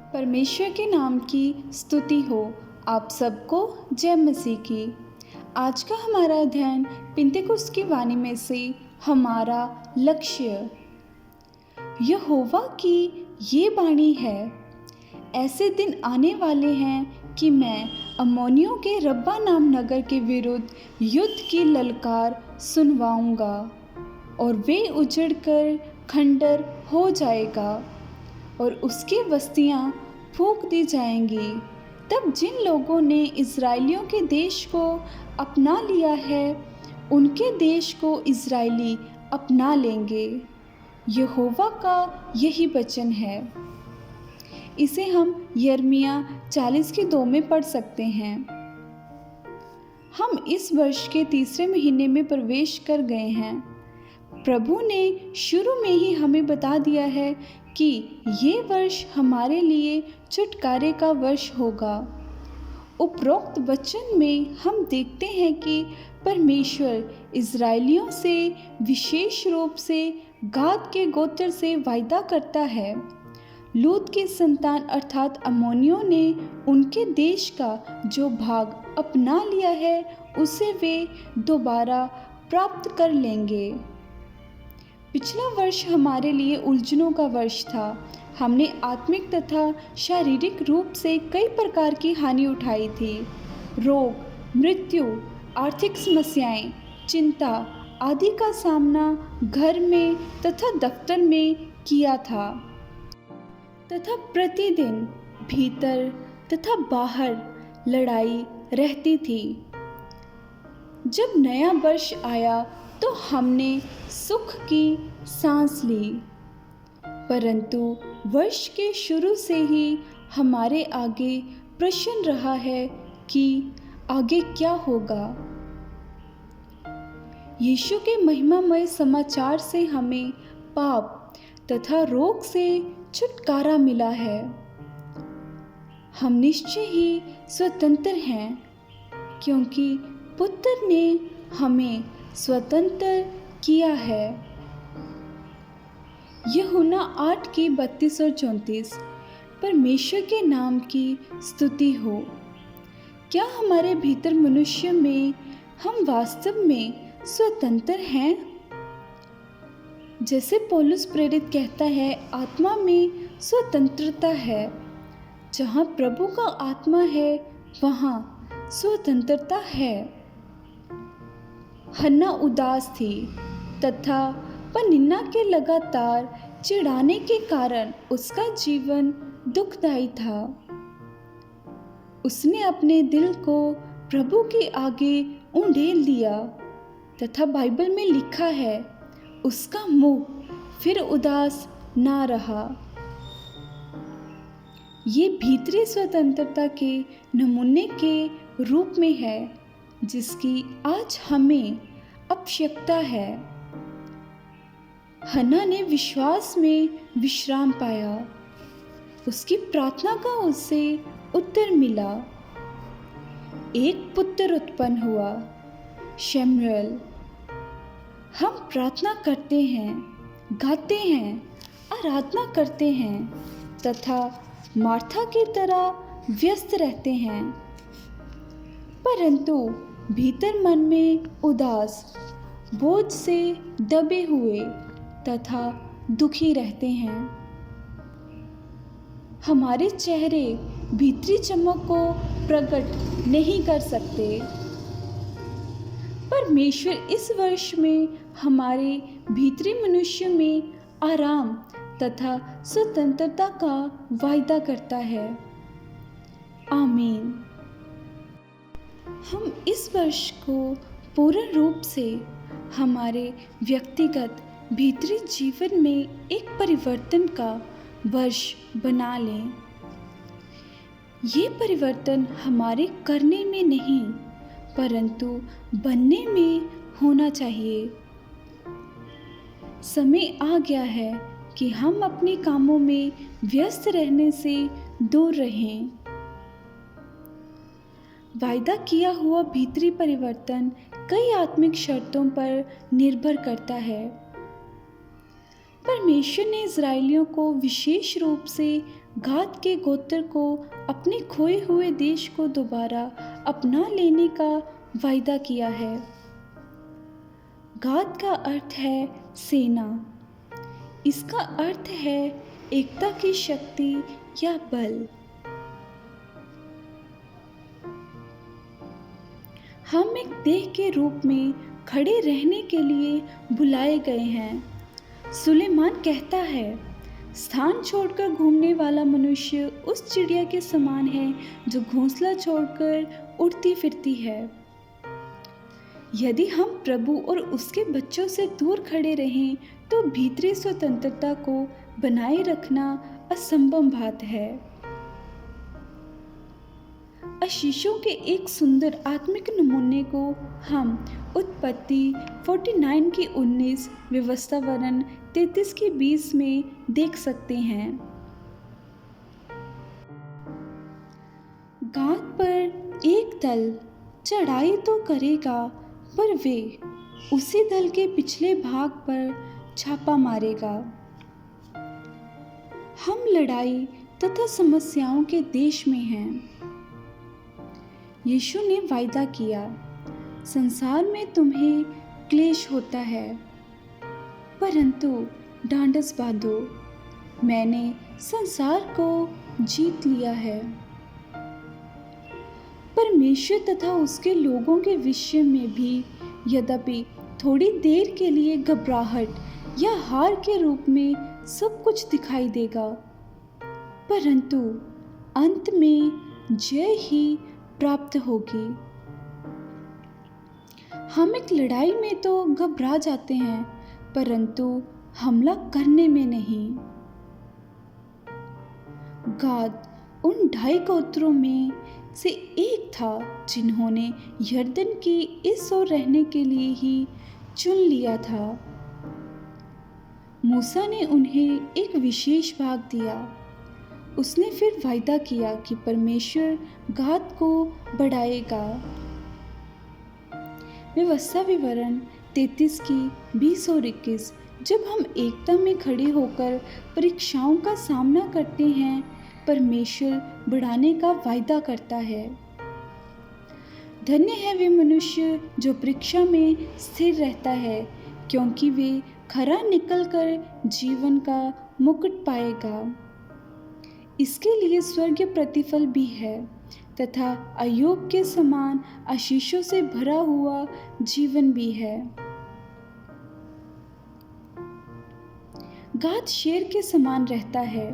परमेश्वर के नाम की स्तुति हो। आप सबको जय मसीह की। आज का हमारा अध्ययन पिंतेकुस्त की वाणी में से हमारा लक्ष्य यहोवा की ये वाणी है, ऐसे दिन आने वाले हैं कि मैं अम्मोनियों के रब्बा नाम नगर के विरुद्ध युद्ध की ललकार सुनवाऊंगा और वे उजड़कर खंडर हो जाएगा और उसकी बस्तियां फूंक दी जाएंगी। तब जिन लोगों ने इज़राइलियों के देश को अपना लिया है, उनके देश को इज़राइली अपना लेंगे। यहोवा का यही वचन है। इसे हम यिर्मयाह 40:2 में पढ़ सकते हैं। हम इस वर्ष के तीसरे महीने में प्रवेश कर गए हैं। प्रभु ने शुरू में ही हमें बता दिया है कि ये वर्ष हमारे लिए छुटकारे का वर्ष होगा। उपरोक्त वचन में हम देखते हैं कि परमेश्वर इज़राइलियों से विशेष रूप से गाद के गोत्र से वायदा करता है। लूत की संतान अर्थात अम्मोनियों ने उनके देश का जो भाग अपना लिया है, उसे वे दोबारा प्राप्त कर लेंगे। पिछला वर्ष हमारे लिए उलझनों का वर्ष था। हमने आत्मिक तथा शारीरिक रूप से कई प्रकार की हानि उठाई थी। रोग, मृत्यु, आर्थिक समस्याएं, चिंता आदि का सामना घर में तथा दफ्तर में किया था तथा प्रतिदिन भीतर तथा बाहर लड़ाई रहती थी। जब नया वर्ष आया तो हमने सुख की सांस ली, परंतु वर्ष के शुरू से ही हमारे आगे प्रश्न रहा है कि आगे क्या होगा। यीशु के महिमामय समाचार से हमें पाप तथा रोग से छुटकारा मिला है। हम निश्चय ही स्वतंत्र हैं, क्योंकि पुत्र ने हमें स्वतंत्र किया है। यूहन्ना 8:32 और 34। परमेश्वर के नाम की स्तुति हो। क्या हमारे भीतर मनुष्य में हम वास्तव में स्वतंत्र हैं? जैसे पौलुस प्रेरित कहता है, आत्मा में स्वतंत्रता है। जहाँ प्रभु का आत्मा है, वहाँ स्वतंत्रता है। हन्ना उदास थी तथा पनिन्ना के लगातार चिढ़ाने के कारण उसका जीवन दुखदायी था। उसने अपने दिल को प्रभु के आगे उंडेल दिया तथा बाइबल में लिखा है, उसका मुख फिर उदास ना रहा। ये भीतरी स्वतंत्रता के नमूने के रूप में है, जिसकी आज हमें आवश्यकता है। हन्ना ने विश्वास में विश्राम पाया। उसकी प्रार्थना का उससे उत्तर मिला। एक पुत्र उत्पन्न हुआ, शमूएल। हम प्रार्थना करते हैं, गाते हैं, आराधना करते हैं तथा मार्था की तरह व्यस्त रहते हैं, परंतु भीतर मन में उदास, बोझ से दबे हुए तथा दुखी रहते हैं। हमारे चेहरे भीतरी चमक को प्रकट नहीं कर सकते। परमेश्वर इस वर्ष में हमारे भीतरी मनुष्य में आराम तथा स्वतंत्रता का वायदा करता है। आमीन। हम इस वर्ष को पूर्ण रूप से हमारे व्यक्तिगत भीतरी जीवन में एक परिवर्तन का वर्ष बना लें। ये परिवर्तन हमारे करने में नहीं, परंतु बनने में होना चाहिए। समय आ गया है कि हम अपने कामों में व्यस्त रहने से दूर रहें। वायदा किया हुआ भीतरी परिवर्तन कई आत्मिक शर्तों पर निर्भर करता है। परमेश्वर ने इज़राइलियों को विशेष रूप से गाद के गोत्र को अपने खोए हुए देश को दोबारा अपना लेने का वायदा किया है। गाद का अर्थ है सेना। इसका अर्थ है एकता की शक्ति या बल। हम एक देह के रूप में खड़े रहने के लिए बुलाए गए हैं। सुलेमान कहता है, स्थान छोड़कर घूमने वाला मनुष्य उस चिड़िया के समान है जो घोंसला छोड़कर उड़ती फिरती है। यदि हम प्रभु और उसके बच्चों से दूर खड़े रहें तो भीतरी स्वतंत्रता को बनाए रखना असंभव बात है। आशीषों के एक सुंदर आत्मिक नमूने को हम उत्पत्ति 49 की 19, व्यवस्थावरण 33 की 20 में देख सकते हैं। गाद पर एक दल चढ़ाई तो करेगा, पर वे उसी दल के पिछले भाग पर छापा मारेगा। हम लड़ाई तथा समस्याओं के देश में हैं। यीशु ने वायदा किया, संसार में तुम्हें क्लेश होता है, परंतु ढांढस बांधो, मैंने संसार को जीत लिया है। परमेश्वर तथा उसके लोगों के विषय में भी यद्यपि थोड़ी देर के लिए घबराहट या हार के रूप में सब कुछ दिखाई देगा, परंतु अंत में जय ही प्राप्त होगी। हम एक लड़ाई में तो घबरा जाते हैं, परंतु हमला करने में नहीं। गाद उन 2.5 गोत्रों में से एक था जिन्होंने यरदन की इस ओर रहने के लिए ही चुन लिया था। मूसा ने उन्हें एक विशेष भाग दिया। उसने फिर वायदा किया कि परमेश्वर गाद को बढ़ाएगा। व्यवस्था विवरण 33 की 20 और 21। जब हम एकता में खड़े होकर परीक्षाओं का सामना करते हैं, परमेश्वर बढ़ाने का वायदा करता है। धन्य है वे मनुष्य जो परीक्षा में स्थिर रहता है, क्योंकि वे खरा निकलकर जीवन का मुकुट पाएगा। इसके लिए स्वर्गीय प्रतिफल भी है तथा अय्यूब के समान आशीषों से भरा हुआ जीवन भी है। गाद शेर के समान रहता है।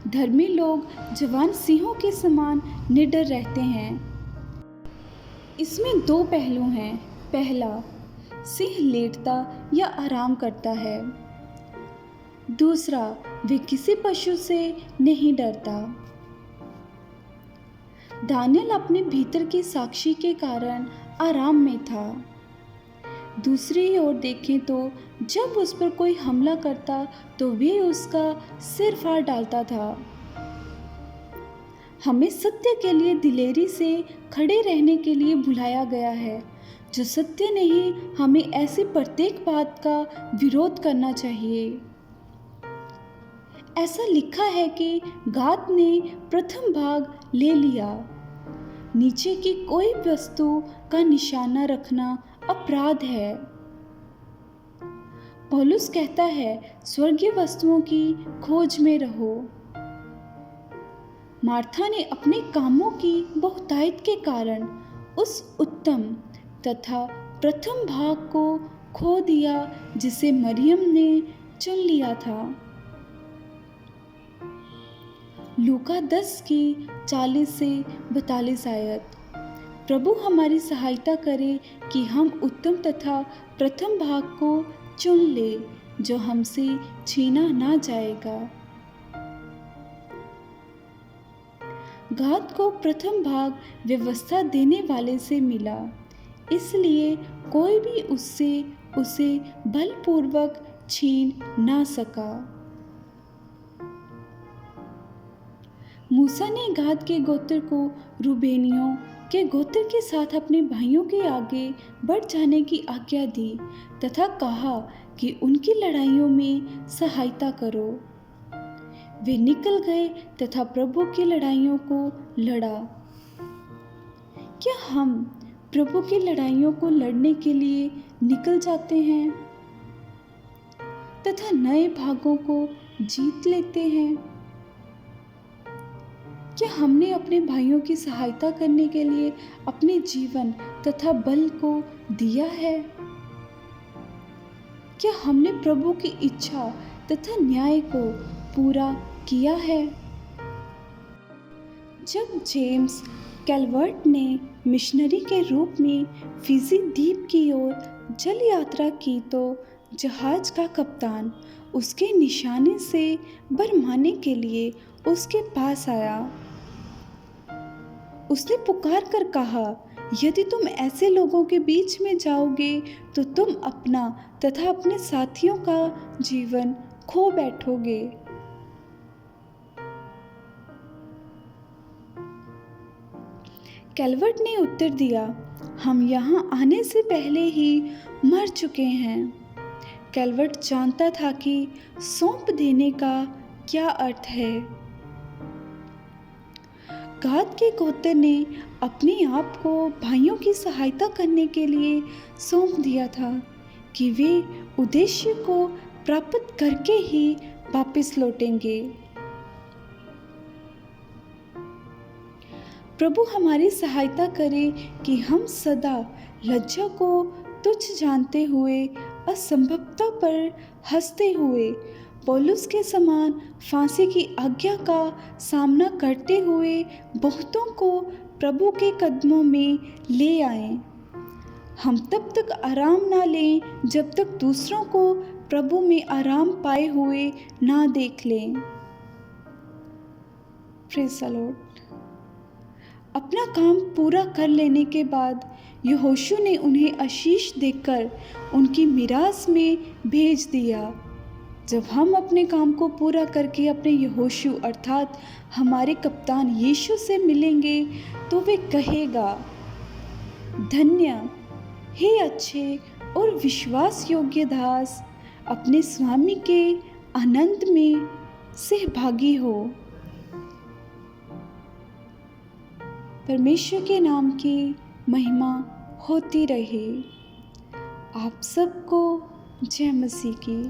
धर्मी लोग जवान सिंहों के समान निडर रहते हैं। इसमें 2 पहलू हैं। पहला, सिंह लेटता या आराम करता है। दूसरा, वे किसी पशु से नहीं डरता। दानियल अपने भीतर की साक्षी के कारण आराम में था। दूसरी ओर देखें तो जब उस पर कोई हमला करता तो वे उसका सिर फाड़ डालता था। हमें सत्य के लिए दिलेरी से खड़े रहने के लिए बुलाया गया है। जो सत्य नहीं, हमें ऐसी प्रत्येक बात का विरोध करना चाहिए। ऐसा लिखा है कि गाद ने प्रथम भाग ले लिया। नीचे की कोई वस्तु का निशाना रखना अपराध है। पौलुस कहता है, स्वर्गीय वस्तुओं की खोज में रहो। मार्था ने अपने कामों की बहुतायत के कारण उस उत्तम तथा प्रथम भाग को खो दिया जिसे मरियम ने चुन लिया था। लूका 10 की 40 से 42 आयत। प्रभु हमारी सहायता करे कि हम उत्तम तथा प्रथम भाग को चुन ले जो हमसे छीना ना जाएगा। गाद को प्रथम भाग व्यवस्था देने वाले से मिला, इसलिए कोई भी उससे उसे बलपूर्वक छीन ना सका। मूसा ने गाद के गोत्र को रूबेनियों के गोत्र के साथ अपने भाइयों के आगे बढ़ जाने की आज्ञा दी तथा कहा कि उनकी लड़ाइयों में सहायता करो। वे निकल गए तथा प्रभु की लड़ाइयों को लड़ा। क्या हम प्रभु की लड़ाइयों को लड़ने के लिए निकल जाते हैं तथा नए भागों को जीत लेते हैं? क्या हमने अपने भाइयों की सहायता करने के लिए अपने जीवन तथा बल को दिया है? क्या हमने प्रभु की इच्छा तथा न्याय को पूरा किया है? जब जेम्स कैलवर्ट ने मिशनरी के रूप में फिजी द्वीप की ओर जल यात्रा की तो जहाज का कप्तान उसके निशाने से भरमाने के लिए उसके पास आया। उसने पुकार कर कहा, यदि तुम ऐसे लोगों के बीच में जाओगे तो तुम अपना तथा अपने साथियों का जीवन खो बैठोगे। कैलवर्ट ने उत्तर दिया, हम यहाँ आने से पहले ही मर चुके हैं। कैलवर्ट जानता था कि सौंप देने का क्या अर्थ है। गाद के गोत्र ने अपने आप को भाइयों की सहायता करने के लिए सौंप दिया था कि वे उद्देश्य को प्राप्त करके ही वापस लौटेंगे। प्रभु हमारी सहायता करे कि हम सदा लज्जा को तुच्छ जानते हुए असंभवता पर हंसते हुए पौलुस के समान फांसी की आज्ञा का सामना करते हुए बहुतों को प्रभु के कदमों में ले आएं। हम तब तक आराम ना लें जब तक दूसरों को प्रभु में आराम पाए हुए ना देख लें। Praise the Lord. अपना काम पूरा कर लेने के बाद यहोशू ने उन्हें आशीष देकर उनकी मिरास में भेज दिया। जब हम अपने काम को पूरा करके अपने यहोशू अर्थात हमारे कप्तान यीशु से मिलेंगे तो वे कहेगा, धन्य हे अच्छे और विश्वास योग्य दास, अपने स्वामी के आनंद में सहभागी हो। परमेश्वर के नाम की महिमा होती रहे। आप सबको जय मसीह की।